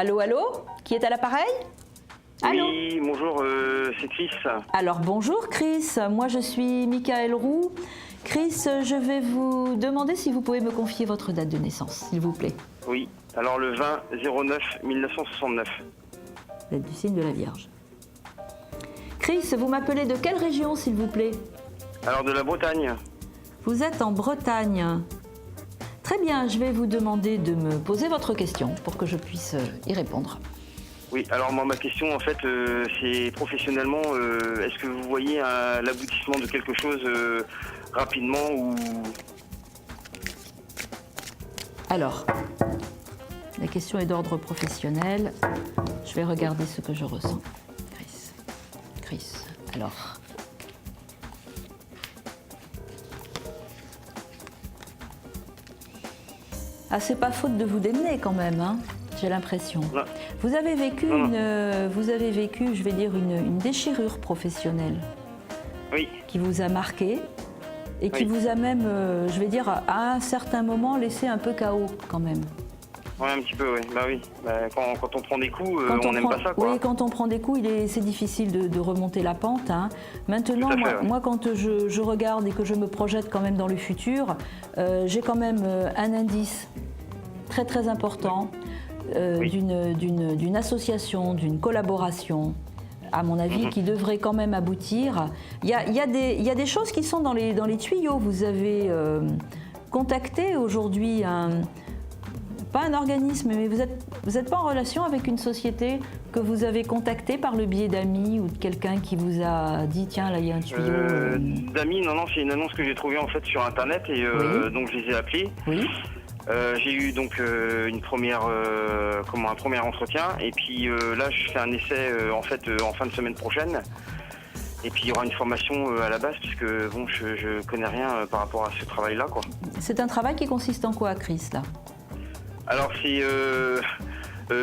Allô, allô? Qui est à l'appareil? Allô? Oui, bonjour, c'est Chris. Alors bonjour Chris, moi je suis Michael Roux. Chris, je vais vous demander si vous pouvez me confier votre date de naissance, s'il vous plaît. Oui, alors le 20-09-1969. Vous êtes du signe de la Vierge. Chris, vous m'appelez de quelle région, s'il vous plaît? Alors de la Bretagne. Vous êtes en Bretagne. Très bien, je vais vous demander de me poser votre question pour que je puisse y répondre. Oui, alors moi ma question en fait c'est professionnellement, est-ce que vous voyez l'aboutissement de quelque chose rapidement ou... Alors, la question est d'ordre professionnel. Je vais regarder ce que je ressens. Chris, alors... Ah, c'est pas faute de vous démener quand même, hein, j'ai l'impression. Vous avez vécu je vais dire, une déchirure professionnelle. Oui. Qui vous a marqué et qui vous a même, je vais dire, à un certain moment laissé un peu KO quand même. Oui, un petit peu, oui. Bah oui. Bah, quand on prend des coups, on n'aime pas ça, quoi. Oui, quand on prend des coups, c'est difficile de remonter la pente, hein. Maintenant, moi, quand je regarde et que je me projette quand même dans le futur, j'ai quand même un indice très très important d'une association, d'une collaboration, à mon avis, qui devrait quand même aboutir. Il y a des choses qui sont dans les tuyaux. Vous avez contacté aujourd'hui pas un organisme, mais vous êtes pas en relation avec une société que vous avez contactée par le biais d'amis ou de quelqu'un qui vous a dit tiens là il y a un tuyau. D'amis, non, c'est une annonce que j'ai trouvée en fait sur internet et donc je les ai appelés. Oui. J'ai eu donc un premier entretien et puis là je fais un essai en fait en fin de semaine prochaine. Et puis il y aura une formation à la base puisque bon je connais rien par rapport à ce travail-là, quoi. C'est un travail qui consiste en quoi, Chris, là? Alors c'est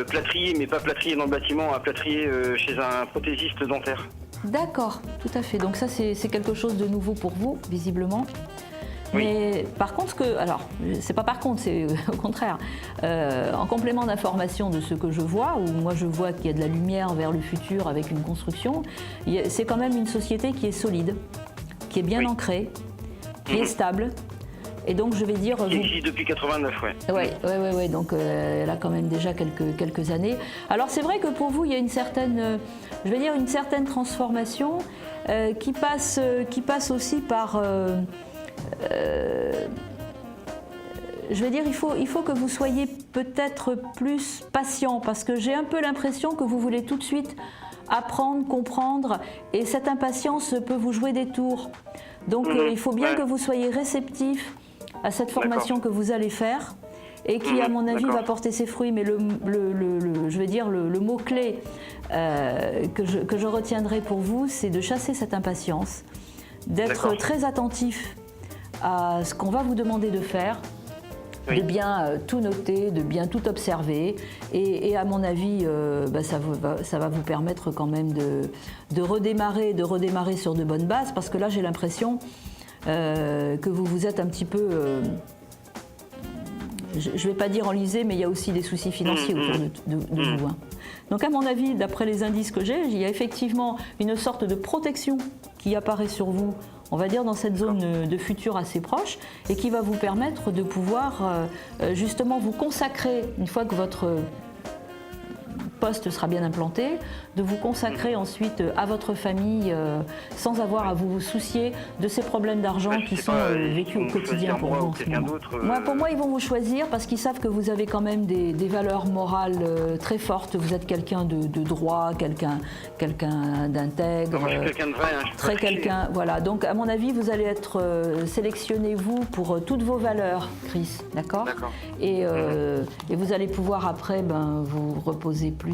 plâtrier, mais pas plâtrier dans le bâtiment, à plâtrier chez un prothésiste dentaire. D'accord, tout à fait. Donc ça c'est quelque chose de nouveau pour vous, visiblement. Oui. Mais par contre, c'est pas par contre, c'est au contraire. En complément d'information de ce que je vois, où moi je vois qu'il y a de la lumière vers le futur avec une construction, c'est quand même une société qui est solide, qui est bien ancrée, qui est stable. Et donc je vais dire... Qui existe depuis 89, Oui, donc elle a quand même déjà quelques années. Alors c'est vrai que pour vous, il y a une certaine, je vais dire, une certaine transformation qui passe aussi par... je vais dire, il faut que vous soyez peut-être plus patient parce que j'ai un peu l'impression que vous voulez tout de suite apprendre, comprendre et cette impatience peut vous jouer des tours. Donc il faut bien que vous soyez réceptif à cette formation que vous allez faire et qui, à mon avis, va porter ses fruits. Mais je vais dire, le mot-clé que je retiendrai pour vous, c'est de chasser cette impatience, d'être très attentif à ce qu'on va vous demander de faire, de bien tout noter, de bien tout observer. Et à mon avis, ça va vous permettre quand même de redémarrer sur de bonnes bases, parce que là, j'ai l'impression que vous êtes un petit peu, je ne vais pas dire enlisé, mais il y a aussi des soucis financiers autour de vous. Hein. Donc à mon avis, d'après les indices que j'ai, il y a effectivement une sorte de protection qui apparaît sur vous, on va dire dans cette zone de futur assez proche, et qui va vous permettre de pouvoir justement vous consacrer, une fois que votre poste sera bien implanté, de vous consacrer ensuite à votre famille sans avoir à vous soucier de ces problèmes d'argent qui sont vécus au quotidien pour vous en ce moment. Pour moi, ils vont vous choisir parce qu'ils savent que vous avez quand même des valeurs morales très fortes. Vous êtes quelqu'un de droit, quelqu'un d'intègre, quelqu'un de vrai. Voilà. Donc, à mon avis, vous allez être sélectionné, vous, pour toutes vos valeurs, Chris. D'accord. Et vous allez pouvoir après vous reposer plus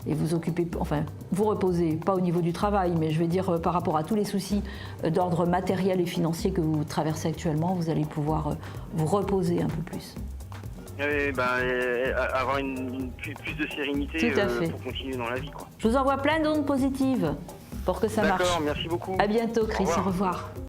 et vous occuper, enfin vous reposer, pas au niveau du travail, mais je vais dire par rapport à tous les soucis d'ordre matériel et financier que vous traversez actuellement, vous allez pouvoir vous reposer un peu plus. Avoir plus de sérénité pour continuer dans la vie, quoi. Je vous envoie plein d'ondes positives pour que ça marche. D'accord, merci beaucoup. À bientôt, Chris, au revoir.